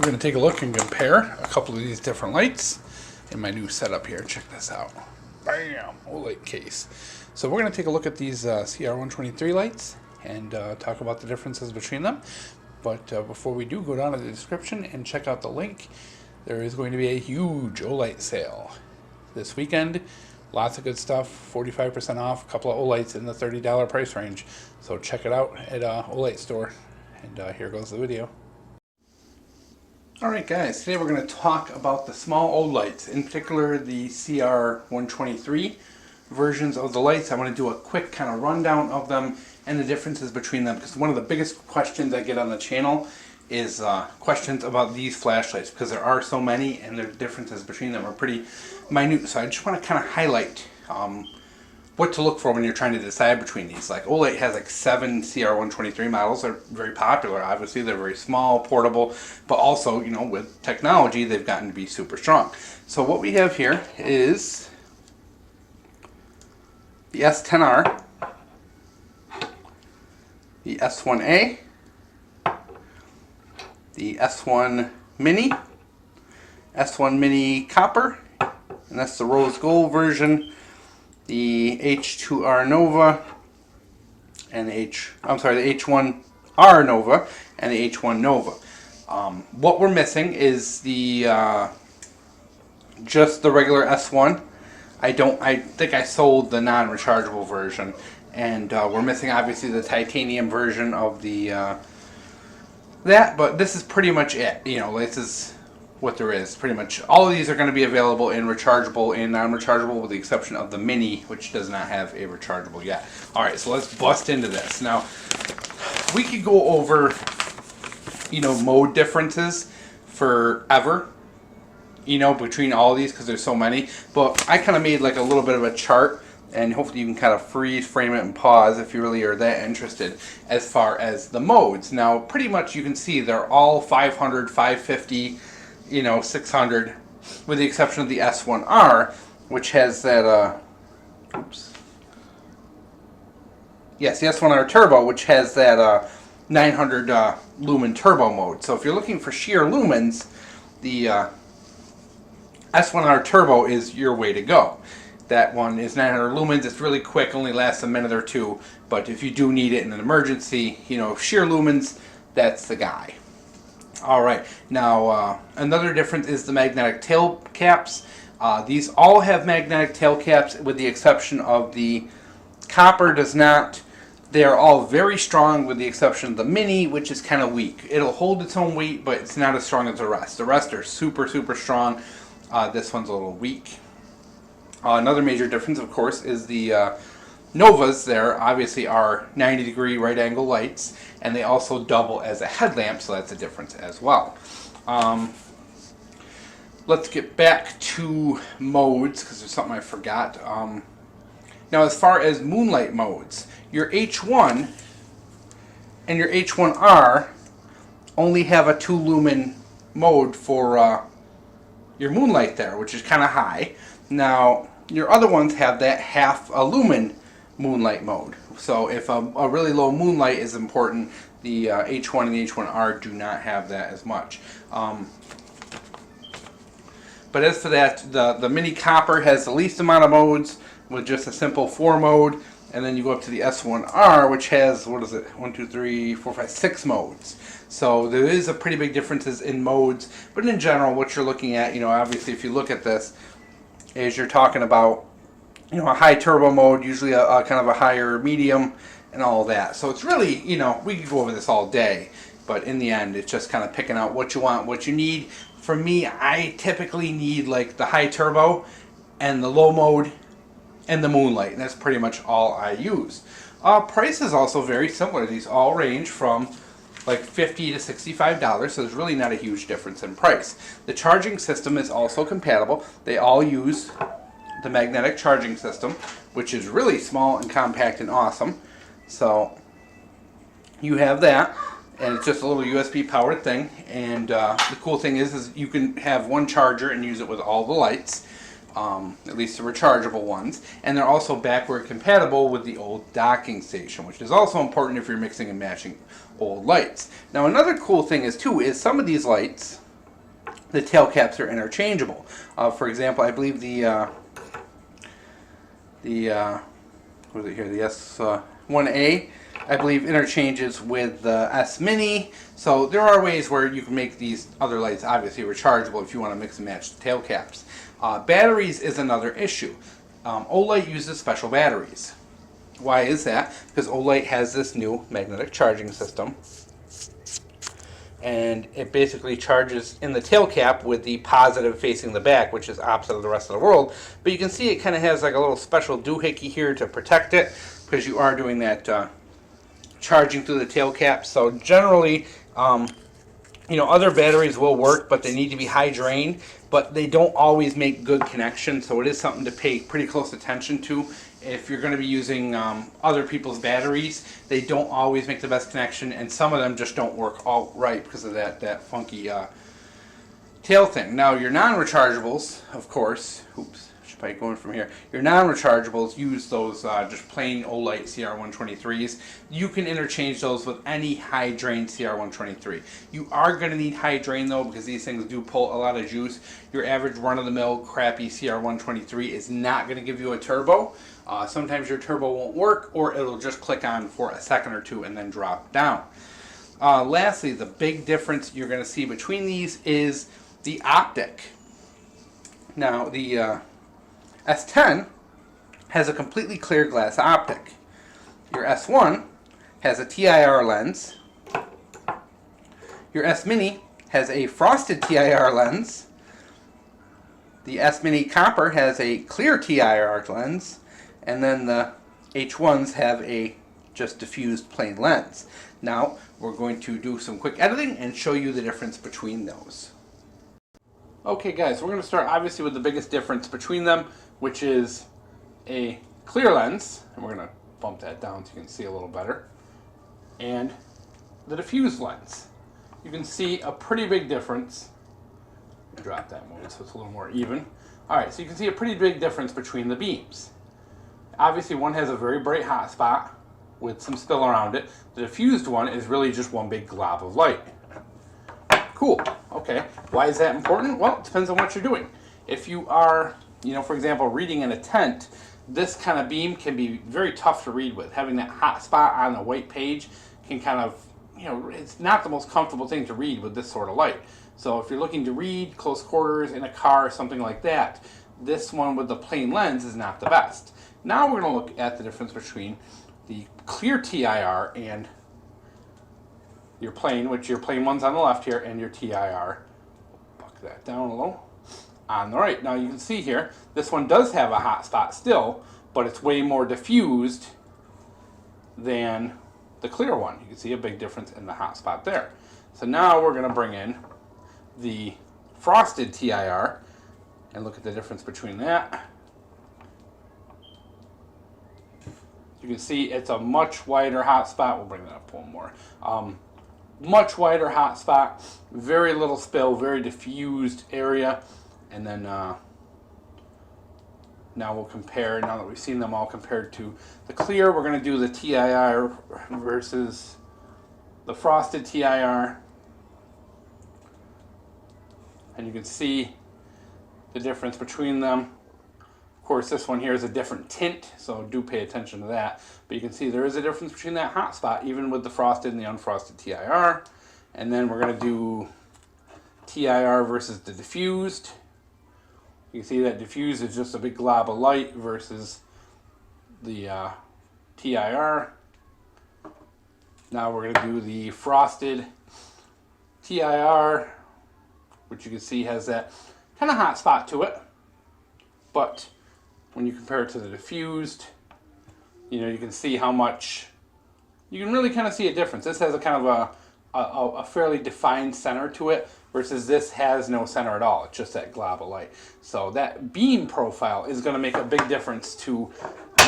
going to take a look and compare a couple of these different lights in my new setup here. Check this out. Bam! Olight case. So we're going to take a look at these CR123 lights and talk about the differences between them. But before we do, go down to the description and check out the link. There is going to be a huge Olight sale this weekend. Lots of good stuff, 45% off, a couple of Olights in the $30 price range. So check it out at Olight Store. And here goes the video. Alright guys, today we're going to talk about the small Olights, in particular the CR123 versions of the lights. I want to do a quick kind of rundown of them and the differences between them, because one of the biggest questions I get on the channel is questions about these flashlights, because there are so many and the differences between them are pretty minute. So I just want to kind of highlight what to look for when you're trying to decide between these. Like Olight has like 7 CR123 models. They're very popular. Obviously, they're very small, portable, but also, you know, with technology, they've gotten to be super strong. So what we have here is the S10R, the S1A, the S1 Mini, S1 Mini Copper, and that's the rose gold version, the H2R Nova, and the H1R Nova, and the H1 Nova. What we're missing is the just the regular S1. I think I sold the non-rechargeable version, and we're missing obviously the titanium version of the that. But this is pretty much it. You know, this is what there is. Pretty much all of these are going to be available in rechargeable and non-rechargeable, with the exception of the Mini, which does not have a rechargeable yet. Alright, so let's bust into this. Now, we could go over, you know, mode differences forever, you know, between all of these, because there's so many. But I kind of made like a little bit of a chart, and hopefully you can kind of freeze frame it and pause if you really are that interested as far as the modes. Now, pretty much you can see they're all 500, 550, you know, 600, with the exception of the S1R, which has that, yes, the S1R Turbo, which has that 900 lumen turbo mode. So if you're looking for sheer lumens, the S1R Turbo is your way to go. That one is 900 lumens. It's really quick, only lasts a minute or two, but if you do need it in an emergency, you know, sheer lumens, that's the guy. Alright, now another difference is the magnetic tail caps. These all have magnetic tail caps, with the exception of the Copper does not. They are all very strong, with the exception of the Mini, which is kind of weak. It'll hold its own weight, but it's not as strong as the rest. The rest are super, super strong. This one's a little weak. Another major difference, of course, is the Novas there obviously are 90-degree right-angle lights, and they also double as a headlamp, so that's a difference as well. Let's get back to modes, because there's something I forgot. Now, as far as Moonlight modes, your H1 and your H1R only have a 2-lumen mode for your Moonlight there, which is kind of high. Now, your other ones have that half a lumen Moonlight mode. So if a really low Moonlight is important, the H1 and the H1R do not have that as much. But as for that, the Mini Copper has the least amount of modes, with just a simple 4 mode, and then you go up to the S1R, which has, what is it, 1, 2, 3, 4, 5, 6 modes. So there is a pretty big differences in modes, but in general, what you're looking at, you know, obviously if you look at this, is you're talking about, you know, a high turbo mode, usually a kind of a higher medium, and all of that. So it's really, you know, we could go over this all day, but in the end, it's just kind of picking out what you want, what you need. For me, I typically need like the high turbo and the low mode and the Moonlight, and that's pretty much all I use. Price is also very similar. These all range from like $50 to $65, so there's really not a huge difference in price. The charging system is also compatible. They all use the magnetic charging system, which is really small and compact and awesome. So you have that, and it's just a little USB powered thing. And the cool thing is you can have one charger and use it with all the lights. At least the rechargeable ones, and they're also backward compatible with the old docking station, which is also important if you're mixing and matching old lights. Now, another cool thing is some of these lights the tail caps are interchangeable. For example, I believe what is it here? The S10A, I believe, interchanges with the S Mini. So there are ways where you can make these other lights obviously rechargeable if you want to mix and match the tail caps. Batteries is another issue. Olight uses special batteries. Why is that? Because Olight has this new magnetic charging system, and it basically charges in the tail cap with the positive facing the back, which is opposite of the rest of the world. But you can see it kind of has like a little special doohickey here to protect it, because you are doing that charging through the tail cap. So generally, other batteries will work, but they need to be high drain, but they don't always make good connections. So it is something to pay pretty close attention to. If you're going to be using other people's batteries, they don't always make the best connection, and some of them just don't work all right because of that funky tail thing. Now, your non-rechargeables, of course, should probably go in from here. Your non-rechargeables use those just plain Olight CR123s. You can interchange those with any high drain CR123. You are going to need high drain though, because these things do pull a lot of juice. Your average run-of-the-mill crappy CR123 is not going to give you a turbo. Sometimes your turbo won't work, or it'll just click on for a second or two and then drop down. Lastly, the big difference you're going to see between these is the optic. Now, the S10 has a completely clear glass optic. Your S1 has a TIR lens. Your S Mini has a frosted TIR lens. The S Mini Copper has a clear TIR lens. And then the H1s have a just diffused plain lens. Now we're going to do some quick editing and show you the difference between those. Okay guys, we're going to start obviously with the biggest difference between them, which is a clear lens, and we're going to bump that down so you can see a little better, and the diffused lens. You can see a pretty big difference. Drop that mode so it's a little more even. Alright, so you can see a pretty big difference between the beams. Obviously one has a very bright hot spot with some spill around it. The diffused one is really just one big glob of light. Cool. Okay. Why is that important? Well, it depends on what you're doing. If you are, for example, reading in a tent, this kind of beam can be very tough to read with. Having that hot spot on a white page can kind of, it's not the most comfortable thing to read with this sort of light. So if you're looking to read close quarters in a car or something like that, this one with the plain lens is not the best. Now we're going to look at the difference between the clear TIR and your plain, which your plain one's on the left here, and your TIR. Buck that down a little. On the right. Now you can see here, this one does have a hot spot still, but it's way more diffused than the clear one. You can see a big difference in the hot spot there. So now we're going to bring in the frosted TIR and look at the difference between that. You can see it's a much wider hot spot. We'll bring that up one more. Much wider hot spot, very little spill, very diffused area. And then now we'll compare, now that we've seen them all compared to the clear, we're going to do the TIR versus the frosted TIR. And you can see the difference between them. Of course, this one here is a different tint, so do pay attention to that. But you can see there is a difference between that hot spot, even with the frosted and the unfrosted TIR. And then we're going to do TIR versus the diffused. You can see that diffused is just a big glob of light versus the TIR. Now we're going to do the frosted TIR, which you can see has that kind of hot spot to it. But when you compare it to the diffused, you can see how much, you can really kind of see a difference. This has a kind of a fairly defined center to it, versus this has no center at all. It's just that glob of light. So that beam profile is going to make a big difference to you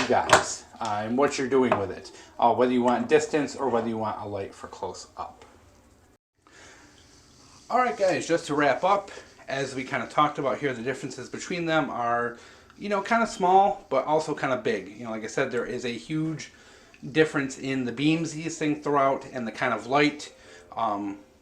guys and what you're doing with it. Whether you want distance or whether you want a light for close up. Alright guys, just to wrap up, as we kind of talked about here, the differences between them are, kind of small, but also kind of big. Like I said, there is a huge difference in the beams these things throw out and the kind of light.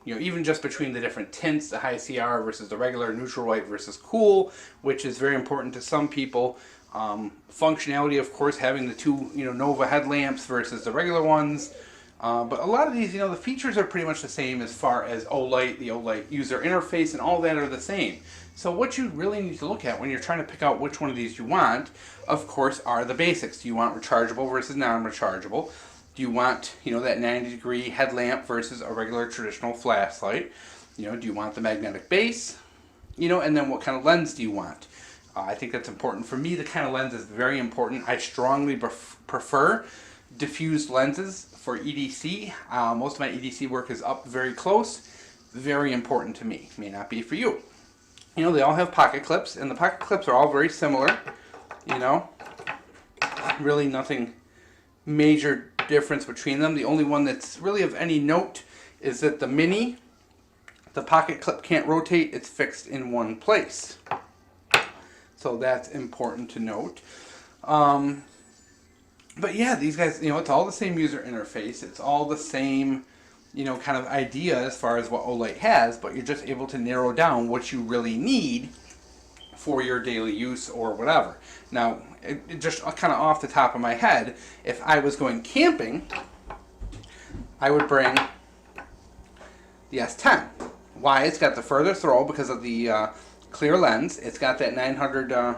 You know, even just between the different tints, the high CR versus the regular, neutral white versus cool, which is very important to some people. Functionality, of course, having the two, you know, Nova headlamps versus the regular ones. But a lot of these, you know, the features are pretty much the same as far as Olight, the Olight user interface, and all that are the same. So what you really need to look at when you're trying to pick out which one of these you want, of course, are the basics. Do you want rechargeable versus non-rechargeable? Do you want, you know, that 90-degree headlamp versus a regular traditional flashlight? You know, do you want the magnetic base? You know, and then what kind of lens do you want? I think that's important. For me, the kind of lens is very important. I strongly prefer diffused lenses for EDC. Most of my EDC work is up very close. Very important to me. May not be for you. You know, they all have pocket clips, and the pocket clips are all very similar. You know, really nothing major difference between them. The only one that's really of any note is that the Mini, the pocket clip can't rotate. It's fixed in one place. So that's important to note. But yeah, these guys, you know, it's all the same user interface. It's all the same, you know, kind of idea as far as what Olight has, but you're just able to narrow down what you really need for your daily use or whatever. Now, it just kind of off the top of my head, if I was going camping, I would bring the S10. Why? It's got the further throw because of the clear lens. It's got that 900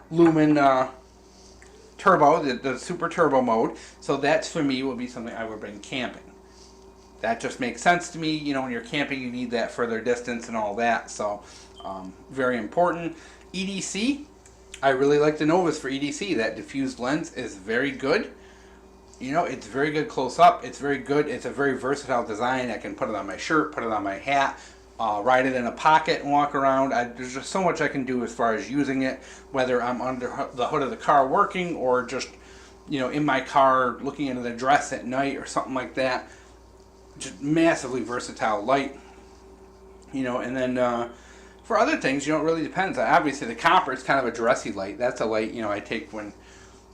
lumen turbo, the super turbo mode. So that's, for me, would be something I would bring camping. That just makes sense to me. You know, when you're camping, you need that further distance and all that. So very important. EDC, I really like the Novas for EDC. That diffused lens is very good. You know, it's very good close up. It's very good. It's a very versatile design. I can put it on my shirt, put it on my hat, ride it in a pocket and walk around. There's just so much I can do as far as using it, whether I'm under the hood of the car working or just, you know, in my car looking at an address at night or something like that. Just massively versatile light. You know, and then for other things, you know, it really depends. Obviously, the copper is kind of a dressy light. That's a light, you know, I take when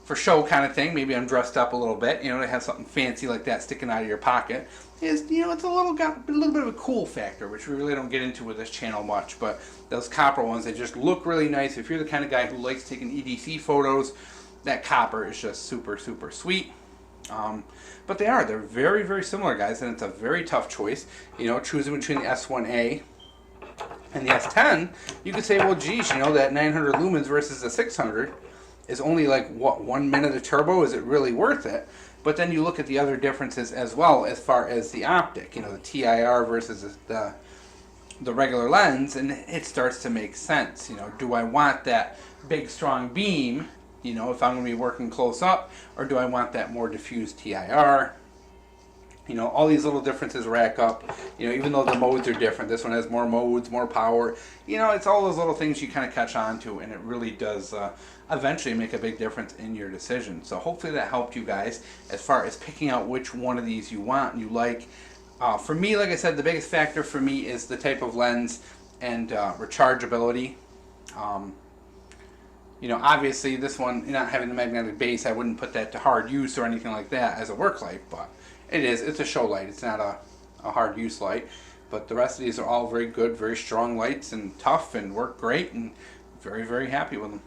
for show kind of thing. Maybe I'm dressed up a little bit, you know, to have something fancy like that sticking out of your pocket. Is, you know, it's got a little bit of a cool factor, which we really don't get into with this channel much. But those copper ones, they just look really nice. If you're the kind of guy who likes taking EDC photos, that copper is just super, super sweet. But they're very, very similar, guys, and it's a very tough choice. You know, choosing between the S10A and the S10, you could say, well, geez, you know, that 900 lumens versus the 600 is only like, what, 1 minute of turbo? Is it really worth it? But then you look at the other differences as well as far as the optic, you know, the TIR versus the regular lens, and it starts to make sense. You know, do I want that big, strong beam, you know, if I'm going to be working close up, or do I want that more diffused TIR? You know, all these little differences rack up. You know, even though the modes are different, this one has more modes, more power. You know, it's all those little things you kind of catch on to, and it really does eventually make a big difference in your decision. So hopefully that helped you guys as far as picking out which one of these you want and you like. For me, like I said, the biggest factor for me is the type of lens and rechargeability. You know, obviously this one, not having the magnetic base, I wouldn't put that to hard use or anything like that as a work light, but it's a show light. It's not a hard use light. But the rest of these are all very good, very strong lights and tough and work great, and very, very happy with them.